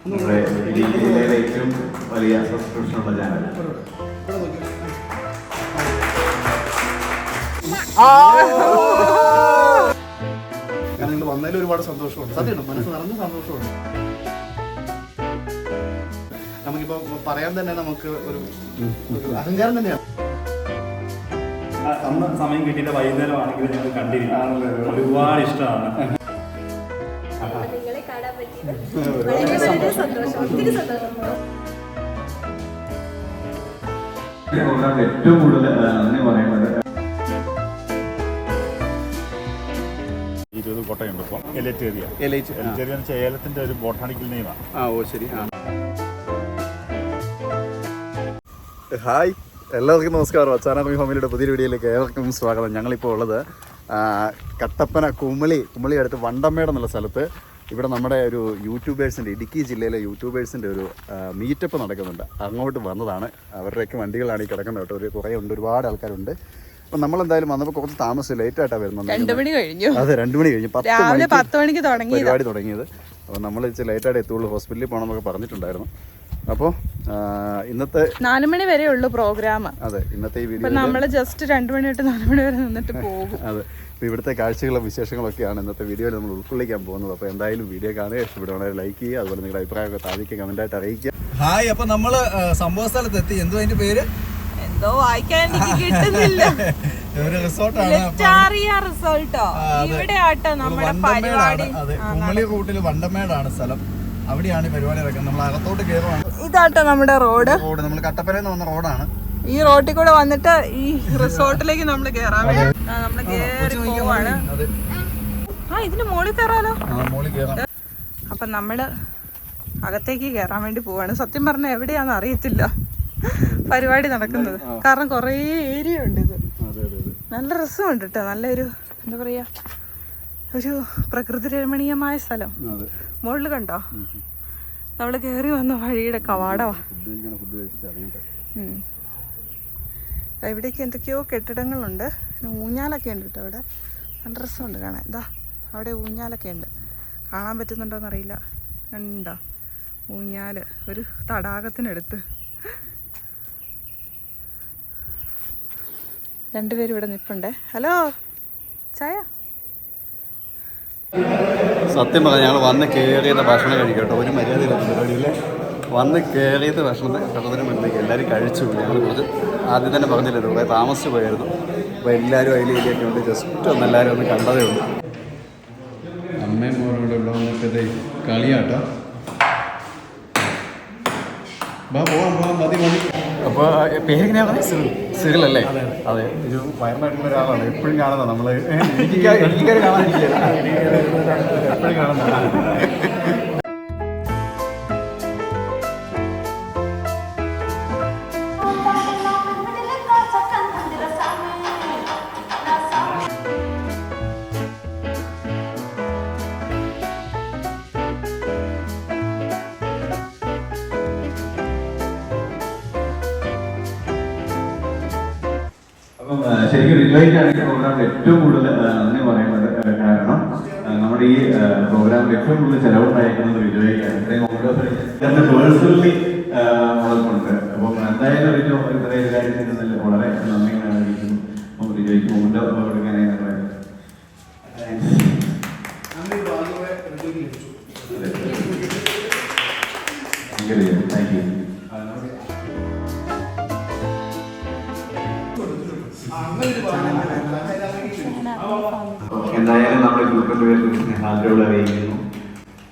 നമ്മുടെ ജില്ലയിലെ ഏറ്റവും വലിയ സബ്സ്ക്രിപ്ഷനുള്ള ചാനൽ. നിങ്ങൾ വന്നതിൽ ഒരുപാട് സന്തോഷമുണ്ട്. സത്യമാണ്, മനസ്സ് നിറഞ്ഞ സന്തോഷമുണ്ട്. നമുക്കിപ്പോ പറയാൻ തന്നെ നമുക്ക് ഒരു അഹങ്കാരം തന്നെയാണ്. അന്ന് സമയം കിട്ടിയിട്ട് വൈകുന്നേരം ആണെങ്കിലും ഞങ്ങൾ കണ്ടിരിക്കും. ഒരുപാട് ഇഷ്ടമാണ്. നിങ്ങളെ കാണാൻ പറ്റിയത് വളരെ സന്തോഷം, ഒത്തിരി സന്തോഷം. ഏറ്റവും കൂടുതൽ നന്ദി പറയുന്നത് കോട്ടയുണ്ട് ഇപ്പം എലൈറ്റേറിയ ഏലത്തിന്റെ ഒരു ബോട്ടാണിക്കൽ നെയിമാണ്. ഓ ശരി. ഹായ്, എല്ലാവർക്കും നമസ്കാരം. അച്ചാനാർമി ഫാമിലിയുടെ പുതിയ വീഡിയോയിലേക്ക് ഏവർക്കും സ്വാഗതം. ഞങ്ങളിപ്പോൾ ഉള്ളത് കട്ടപ്പന കുമളി അടുത്ത് വണ്ടമേട് എന്നുള്ള സ്ഥലത്ത്. ഇവിടെ നമ്മുടെ ഒരു യൂട്യൂബേഴ്സിൻ്റെ, ഇടുക്കി ജില്ലയിലെ യൂട്യൂബേഴ്സിൻ്റെ ഒരു മീറ്റപ്പ് നടക്കുന്നുണ്ട്. അങ്ങോട്ട് വന്നതാണ്. അവരുടെയൊക്കെ വണ്ടികളാണ് ഈ കിടക്കുന്നത് കേട്ടോ. കുറേ ഉണ്ട്, ഒരുപാട് ആൾക്കാരുണ്ട്. അപ്പം നമ്മളെന്തായാലും വന്നപ്പോൾ കുറച്ച് താമസം, ലേറ്റായിട്ടാണ് വരുന്നത്. 2 മണി കഴിഞ്ഞു. അതെ, 2 മണി കഴിഞ്ഞു. 10 മണിക്ക് പരിപാടി തുടങ്ങിയത്. അപ്പോൾ നമ്മൾ ലേറ്റായിട്ട് എത്തുള്ളൂ, ഹോസ്പിറ്റലിൽ പോകണമെന്നൊക്കെ പറഞ്ഞിട്ടുണ്ടായിരുന്നു. അപ്പോൾ ഇന്നത്തെ 4 മണി വരെ ഉള്ളു പ്രോഗ്രാം. അതെ, ഇന്നത്തെ ഈ വീഡിയോ നമ്മൾ ജസ്റ്റ് 2 മണി തൊട്ട് 4 മണി വരെ നിന്നിട്ട് പോകും. അതെ, അപ്പോൾ ഇവിടുത്തെ കാഴ്ചകളും വിശേഷങ്ങളൊക്കെയാണ് ഇന്നത്തെ വീഡിയോയിൽ നമ്മൾ ഉൾക്കൊള്ളിക്കാൻ പോകുന്നത്. അപ്പോൾ എന്തായാലും വീഡിയോ കാണുക, ഇഷ്ടപ്പെടുവാണെങ്കിൽ ലൈക്ക് ചെയ്യുക, അതുപോലെ നിങ്ങളുടെ അഭിപ്രായമൊക്കെ താഴേക്ക് കമൻറ്റായിട്ട് അറിയിക്കുക. ഹായ്, അപ്പോൾ നമ്മൾ സംഭവ സ്ഥലത്ത് എത്തി. എന്തോ അതിൻ്റെ പേര് എന്തോ വായിക്കാൻ എനിക്ക് കിട്ടുന്നില്ല. ഒരു റിസോർട്ടാണ്, ഇവിടെ ആട്ടോ നമ്മുടെ പരിപാടി. കുമളി റൂട്ടിൽ വണ്ടമേടാണ് സ്ഥലം. അവിടെയാണ് ഈ പരിപാടി നടക്കുന്നത്. നമ്മൾ അകത്തോട്ട് കയറുവാണ്. ഇതാട്ടോ നമ്മുടെ റോഡ്. നമ്മൾ കട്ടപ്പനയിൽ നിന്ന് വന്ന റോഡാണ്. ഈ റോഡിൽ കൂടെ വന്നിട്ട് ഈ റിസോർട്ടിലേക്ക് നമ്മൾ കേറാൻ വേണ്ടി നമ്മള് കേറി പോവാണ്. ഇതിന് മുകളിൽ കയറാലോ. അപ്പൊ നമ്മള് അകത്തേക്ക് കയറാൻ വേണ്ടി പോവാണ്. സത്യം പറഞ്ഞാൽ എവിടെയാന്ന് അറിയത്തില്ല പരിപാടി നടക്കുന്നത്. കാരണം കൊറേ ഏരിയ ഉണ്ട്. ഇത് നല്ല രസമുണ്ട് കേട്ടോ. നല്ലൊരു എന്താ പറയാ, ഒരു പ്രകൃതി രമണീയമായ സ്ഥലം. മുകളിൽ കണ്ടോ, നമ്മള് കേറി വന്ന വഴിയുടെ കവാടവാ. ഇവിടേക്ക് എന്തൊക്കെയോ കെട്ടിടങ്ങളുണ്ട്. ഊഞ്ഞാലൊക്കെ ഉണ്ട് കേട്ടോ ഇവിടെ. നല്ല രസമുണ്ട് കാണാൻ. ഇതാ അവിടെ ഊഞ്ഞാലൊക്കെ ഉണ്ട്. കാണാൻ പറ്റുന്നുണ്ടോയെന്നറിയില്ല. ഉണ്ടോ ഊഞ്ഞാല് ഒരു തടാകത്തിനടുത്ത്. 2 പേര് ഇവിടെ നിൽപ്പുണ്ടേ. ഹലോ ചായ. സത്യം പറഞ്ഞാൽ ഞങ്ങൾ വന്ന് കയറിയത് ഭക്ഷണം കഴിക്കട്ടോ. ഒരു മര്യാദയില്ല പരിപാടിയിൽ. വന്ന് കയറിയത് ഭക്ഷണത്തിന് മുന്നിലേക്ക് എല്ലാവരും കഴിച്ചു. ഞങ്ങൾ കുറച്ച് ആദ്യം തന്നെ പറഞ്ഞില്ലല്ലോ, കുറേ താമസിച്ച് പോയായിരുന്നു. അപ്പോൾ എല്ലാവരും അതിലേക്ക് ഉണ്ട്. ജസ്റ്റ് ഒന്ന് എല്ലാവരും ഒന്ന് കണ്ടതേ ഉള്ളൂ. അമ്മയും മോനോട് ഇവിടെ വന്നിട്ട് കളിയാട്ടോ. പോവാം മതി. അപ്പോൾ പേരെങ്ങനെയാണ്? സിറിലല്ലേ? അതെ, ഒരു വയറിലായിട്ടുള്ള ഒരാളാണ്. എപ്പോഴും കാണുന്നത് നമ്മൾ. എനിക്ക് കാണാനിരിക്കില്ല, എപ്പോഴും കാണുന്നതാണ്. ശരിക്കും റിജോയ്ക്കാണ് ഈ പ്രോഗ്രാമിൽ ഏറ്റവും കൂടുതൽ നന്ദി പറയുന്നത്. കാരണം നമ്മുടെ ഈ പ്രോഗ്രാമിൽ ഏറ്റവും കൂടുതൽ ചെലവുണ്ടായിരിക്കുന്നത് റിജോയ്ക്കാണ്. ഇത്രയും പേഴ്സണലി വളർത്തുന്നുണ്ട്. അപ്പം എന്തായാലും റിജോ ഇത്രയും കാര്യം ചെയ്യുന്നതിൽ വളരെ നന്ദി അറിയിക്കുന്നു. അപ്പം റിജോയ്ക്ക് മുന്നോട്ട് കൊടുക്കാനായി ഞങ്ങൾ താങ്ക് യു. എന്തായാലും നമ്മുടെ ഗ്രൂപ്പിന്റെ പേരിൽ സ്നേഹാദരവുകൾ അറിയിക്കുന്നു.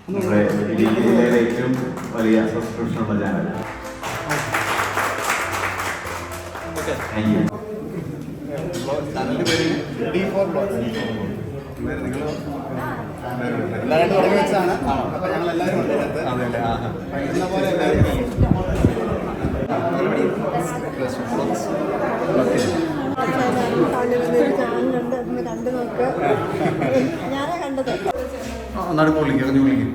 നമ്മുടെ ജില്ലയിലെ ഏറ്റവും വലിയ സബ്സ്ക്രിപ്ഷനുള്ള ചാനൽ. Thank you. എല്ലാവരും തുടങ്ങി വെച്ചാണ്. അപ്പോൾ ഞങ്ങൾ എല്ലാവരും ഉണ്ട്. നടുക്ക് വിളിക്കും, എറിഞ്ഞു വിളിക്കും.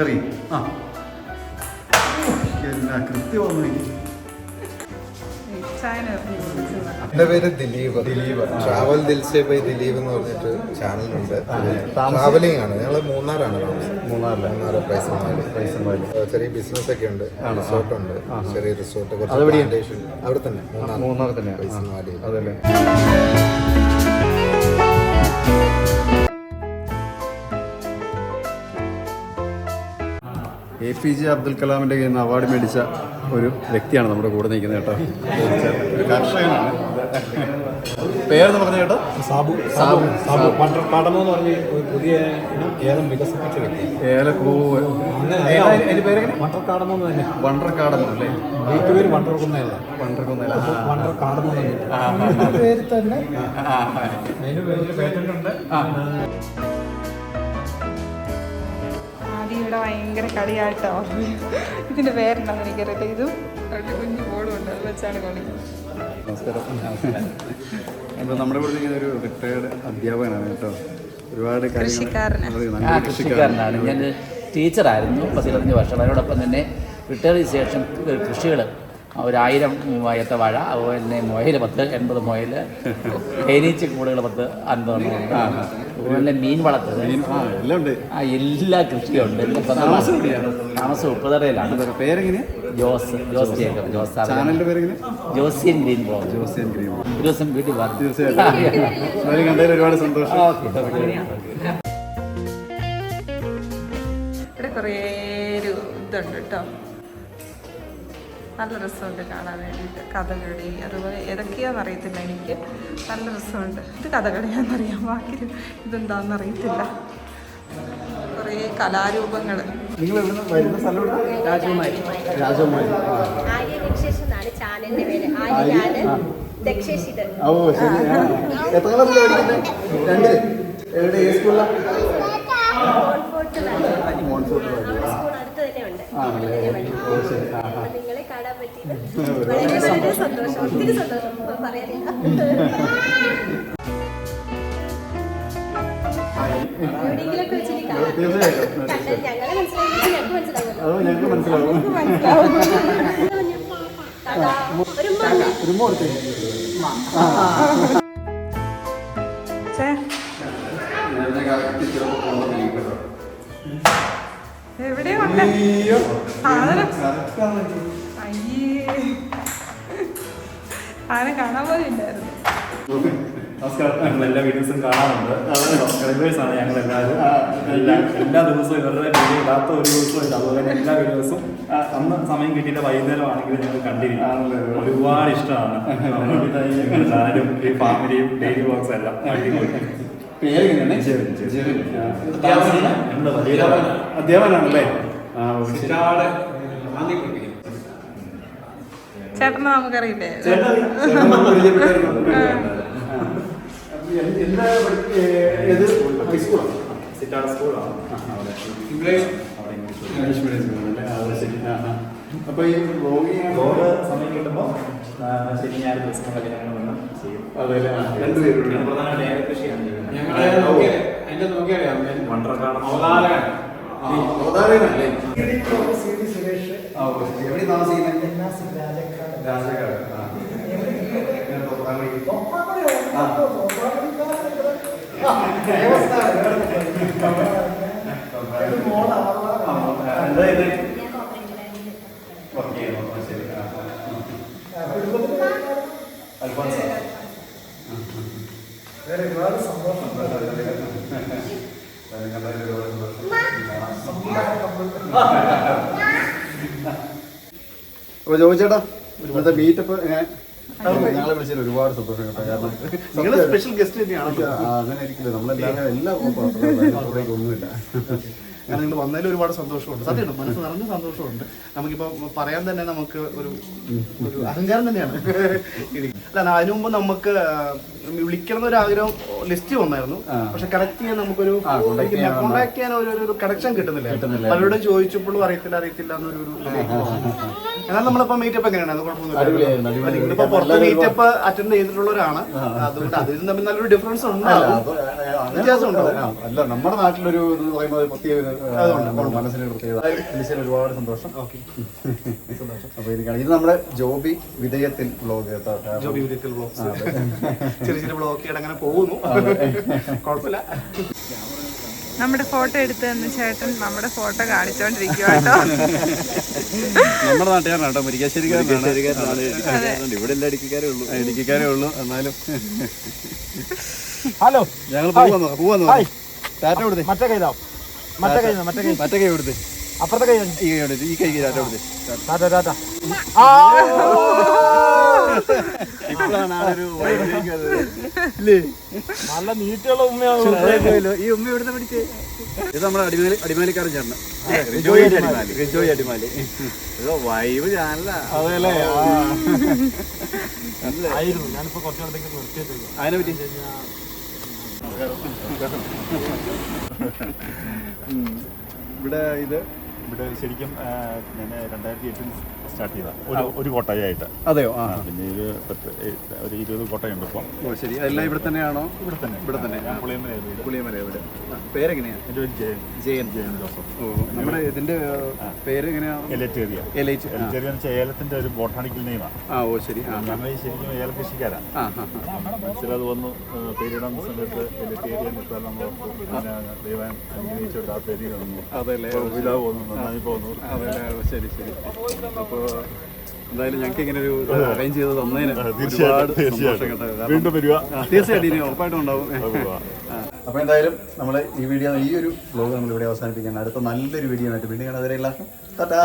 എറി. എന്നാ കൃത്യമാണ്. ചായന് എന്റെ പേര് ദിലീപ്. ട്രാവൽ ദിൽസേ ബൈ ദിലീപ് എന്ന് പറഞ്ഞിട്ട് ചാനലുണ്ട്. ട്രാവലിംഗ് ആണ്. ഞങ്ങൾ മൂന്നാറാണ് താമസം. മൂന്നാറ് പൈസമാല്. ചെറിയ ബിസിനസ് ഒക്കെ ഉണ്ട്. റിസോർട്ട് ഉണ്ട്. ചെറിയ റിസോർട്ട് പ്ലാന്റേഷൻ അവിടെ തന്നെ മൂന്നാർ തന്നെ പൈസമാല്. അതല്ലേ APJ അബ്ദുൽ കലാമിൻ്റെ കയ്യിൽ നിന്ന് അവാർഡ് മേടിച്ച ഒരു വ്യക്തിയാണ് നമ്മുടെ കൂടെ നിൽക്കുന്നത് കേട്ടോ. ഒരു കർഷകനാണ്. പേരെന്ന് പറഞ്ഞ കേട്ടോ സാബു വണ്ടർകാടമോ എന്ന് പറഞ്ഞ ഒരു പുതിയ ഏലം വികസിപ്പിച്ച വ്യക്തി. അതിന്റെ പേരെങ്ങനെ? വണ്ടർകാടമോ എന്ന് തന്നെ. വണ്ടർകാടമോ അല്ലേ? വീട്ടുപേര് വണ്ടർകുന്നേല. വണ്ടർകാടമോ പേര് തന്നെ. അതിന് പേറ്റന്റ് ഉണ്ട്. ഇവിടെ ഭയങ്കര കളിയാട്ടോ. ഇതിന്റെ പേരുണ്ടെന്ന് എനിക്കറിയില്ല. ഇതും രണ്ട് കുഞ്ഞു ബോർഡും ഉണ്ട്, അത് വെച്ചാണ് കളിക്കുന്നത്. നമസ്കാരം. അപ്പോൾ നമ്മുടെ കൂടെ ഇങ്ങനെ ഒരു റിട്ടയർഡ് അധ്യാപകനാണ് കേട്ടോ. ഒരുപാട് കൃഷിക്കാരനാണ്. ഞാൻ ടീച്ചറായിരുന്നു 15 വർഷം. അതിനോടൊപ്പം തന്നെ റിട്ടയറിന് ശേഷം കൃഷികൾ 1000 ഏത്തവാഴ, അതുപോലെ തന്നെ മുയൽ 10-80 മുയൽ, തേനീച്ച കൂടുകൾ 10-50 അതുപോലെ മീൻ വളർത്തൽ, എല്ലാ കൃഷിയുണ്ട്. താമസം ഉപ്പുതറയിലാണ്. പേരെങ്ങനെയാ? ജോസ് ജേക്കബ്. ചാനലിന്റെ പേരെങ്ങനെ? ജോസിയൻ ഗ്രീൻ ബ്ലോഗ്. ഒരു ദിവസം വീട്ടിൽ വന്നു. തീർച്ചയായിട്ടും കണ്ടതിൽ ഒരുപാട് സന്തോഷം. ഇവിടെ കുറേ ഒരു ഇതുണ്ട് കേട്ടോ. നല്ല രസമുണ്ട് കാണാൻ വേണ്ടിയിട്ട്. കഥകളി അതുപോലെ ഏതൊക്കെയാണെന്ന് അറിയത്തില്ല എനിക്ക്. നല്ല രസമുണ്ട്. ഇത് കഥകളിയാണെന്നറിയാം, ബാക്കി ഇതെന്താണെന്നറിയത്തില്ല. കുറേ കലാരൂപങ്ങൾ. നിങ്ങൾ എവിടെ വരുന്ന സ്ഥലം? രാജകുമാരി. ചാനലിന്റെ പേര്. ഓ ശരി. എത്ര ക്ലാസ്സിൽ പഠിക്കുന്നത്? 2 എവിടെ? ഏത് സ്കൂളിലാണ്? നിങ്ങളെ കാണാൻ പറ്റിയത് വളരെ സന്തോഷം. ഒത്തിരി സന്തോഷം പറയാനില്ല. എവിടെയെങ്കിലൊക്കെ വെച്ചിട്ട് ഞങ്ങളെ മനസ്സിലാവും. ഞങ്ങൾക്ക് മനസ്സിലാവും. എവിടെയുണ്ട് സാധനം? അയ്യേ, സാധനം കാണാൻ പോലും ഇല്ലായിരുന്നു. നമസ്കാരം. ഞങ്ങൾ എല്ലാ വീഡിയോസും കാണാറുണ്ട്. സബ്സ്ക്രൈബേഴ്സാണ് ഞങ്ങളെല്ലാവരും. എല്ലാ ദിവസവും ഇവരുടെ വീഡിയോ ഇടാത്ത ഒരു ദിവസമില്ല. അതുപോലെ തന്നെ എല്ലാ വീഡിയോസും അന്ന് സമയം കിട്ടിയിട്ട് വൈകുന്നേരമാണെങ്കിലും ഞങ്ങൾ കണ്ടിരിക്കും. ഒരുപാട് ഇഷ്ടമാണ് ഞങ്ങളുടെ ചാനലും ഈ ഫാമിലിയും ഡെയിലി വ്ളോഗ്സ് എല്ലാം. അധ്യാപകനാണല്ലേ? ചേട്ടനെ നമുക്കറിയില്ലേ? എന്താ ഏത് ഹൈസ്കൂളാണ്? സിറ്റാഡ് സ്കൂളാണ്. ഇംഗ്ലീഷ് മീഡിയം സ്കൂളല്ലേ? ശരി. അപ്പോൾ ഈ ബ്ലോഗ് സമയം കിട്ടുമ്പോൾ ശനി ഞായർ ദിവസങ്ങളൊക്കെ ഞങ്ങൾ വന്ന് ചെയ്യും. അതെ, 2 പേരുണ്ട്. പ്രധാനമായിട്ട് ഏലകൃഷിയാണ് ചെയ്യുന്നത്. വണ്ടർകാടം അവതാരകനല്ലേ? എവിടെ താമസിക്കുന്നത്? രാജകാട്. ഒരുപാട് സന്തോഷം. അപ്പോൾ ചോദിച്ചേട്ടാ, ഇവിടുത്തെ മീറ്റപ്പ് എങ്ങനെ? ഞങ്ങളെ വിളിച്ചതിൽ ഒരുപാട് സന്തോഷം കേട്ടോ. കാരണം സ്പെഷ്യൽ ഗസ്റ്റ് തന്നെയാണ്. അങ്ങനെ ആയിരിക്കില്ല, നമ്മളെല്ലാവരും എല്ലാം ഒന്നുമില്ല. കാരണം നിങ്ങൾ വന്നതിൽ ഒരുപാട് സന്തോഷമുണ്ട്. സത്യമുണ്ട്, മനസ്സ് നിറഞ്ഞ സന്തോഷമുണ്ട്. നമുക്കിപ്പോൾ പറയാൻ തന്നെ നമുക്ക് ഒരു അഹങ്കാരം തന്നെയാണ്. അല്ല, അതിനു മുമ്പ് നമുക്ക് വിളിക്കണം എന്നൊരാഗ്രഹം ലിസ്റ്റ് വന്നായിരുന്നു. പക്ഷെ കണക്ട് ചെയ്യാൻ നമുക്കൊരു കോണ്ടാക്ട് ചെയ്യാൻ ഒരു കണക്ഷൻ കിട്ടുന്നില്ല. പലരോടും ചോദിച്ചപ്പോഴും അറിയത്തില്ല എന്നൊരു. എന്നാൽ നമ്മളിപ്പോ മീറ്റപ്പ് എങ്ങനെയാണ്? അത് കുഴപ്പമൊന്നുമില്ല. നിങ്ങളിപ്പോ പുറത്ത് മീറ്റപ്പ് അറ്റൻഡ് ചെയ്തിട്ടുള്ളവരാണ്. അതുകൊണ്ട് അതിന് തമ്മിൽ നല്ലൊരു ഡിഫറൻസ് ഉണ്ട്, വ്യത്യാസം ഉണ്ടോ? അല്ല, നമ്മുടെ നാട്ടിലൊരു പറയുന്നത് പ്രത്യേക മനസ്സിന് പ്രത്യേകത. ദിലീശയിൽ ഒരുപാട് സന്തോഷം. അപ്പോൾ ഇരിക്കുകയാണ്. ഇത് നമ്മുടെ ജോബി വിധേയത്തിൽ വ്ലോഗ് കേട്ടോ. ജോബി വിധേയത്തിൽ വ്ലോഗ്സ് ചെറിയ ചെറിയ വ്ലോഗ് അങ്ങനെ പോകുന്നു. കുഴപ്പമില്ല. നമ്മുടെ ഫോട്ടോ എടുത്ത് തന്ന ചേട്ടൻ നമ്മുടെ ഫോട്ടോ കാണിച്ചോണ്ടിരിക്കുക കേട്ടോ. നമ്മുടെ നാട്ടുകാരനാണ് കേട്ടോ, മുരിക്കാശ്ശേരിക്കാരനാണ്. ഇവിടെ എല്ലാ ഇടുക്കിക്കാരേ ഉള്ളൂ. എന്നാലും ഹലോ, ഞങ്ങൾ പോവാന്ന് ടാറ്റ കൊടുത്തേ. മറ്റേ കൈ മറ്റേ കൈ കൊടുത്തേ. അപ്പുറത്തെ കൈ ഈ കൈ ടാറ്റ കൊടുത്തേ. ടാറ്റ. ഇപ്പോഴാണ് ആ ഒരു നല്ല നീറ്റുള്ള ഉമ്മയാണ്. ഈ ഉമ്മ എവിടുന്ന് പിടിച്ചേ? ഇത് നമ്മുടെ അടിമാലിക്കാരൻ ചേട്ടൻ, റിജോയ് അടിമാലി. വൈബ് ചാനലാ. അതെല്ലേ? ആയിരുന്നു. ഞാനിപ്പോ കുറച്ചുകൂടെ നിർത്തിയിട്ട് അതിനെ പറ്റി ഇവിടെ ശരിക്കും ഞാൻ 2008 സ്റ്റാർട്ട് ചെയ്ത ഒരു കോട്ടയായിട്ട്. അതെയോ? പിന്നെ ഇത് ഒരു 20 കോട്ടയുണ്ട് ഇപ്പം. ഓ ശരി. എല്ലാം ഇവിടെ തന്നെയാണോ? ഇവിടെ തന്നെ. പുളിയമല. എവിടെ? പേരെങ്ങനെയാ? എൻ്റെ ഒരു ജയൻ ജോസഫ്. ഓ, നമ്മുടെ ഇതിന്റെ പേര് എങ്ങനെയാ? എലറ്റേറിയ എന്ന് വെച്ചാൽ ഏലത്തിന്റെ ഒരു ബോട്ടാണിക്കൽ നെയിമാണ്. ഓ ശരി. ഞങ്ങൾ ശരിക്കും ഏല കൃഷിക്കാരാണ്. മനസ്സിലത് വന്നു പേരിടാൻ സമയത്ത് എലറ്റേറിയ നിൽക്കാൻ നമ്മൾ ദൈവം അംഗീകരിച്ചോട്ട് ആ പേര് വന്നു. അതല്ലേ? ഇതാ പോകുന്നു, നന്നായി പോകുന്നു. അതല്ലേ? ശരി. അപ്പോൾ എന്തായാലും ഞങ്ങൾക്ക് ഇങ്ങനെ ഒരു അറേഞ്ച് ചെയ്ത് തന്നതിന് തീർച്ചയായിട്ടും വീണ്ടും വരിക. തീർച്ചയായിട്ടും ഇനി ഉറപ്പായിട്ടും ഉണ്ടാവും. അപ്പോൾ എന്തായാലും നമ്മൾ ഈ ഒരു വ്ലോഗ് നമ്മൾ ഇവിടെ അവസാനിപ്പിക്കുകയാണ്. അടുത്ത നല്ലൊരു വീഡിയോ ആയിട്ട് വീണ്ടും കാണാൻ. അതുവരെ എല്ലാവർക്കും ടാറ്റാ.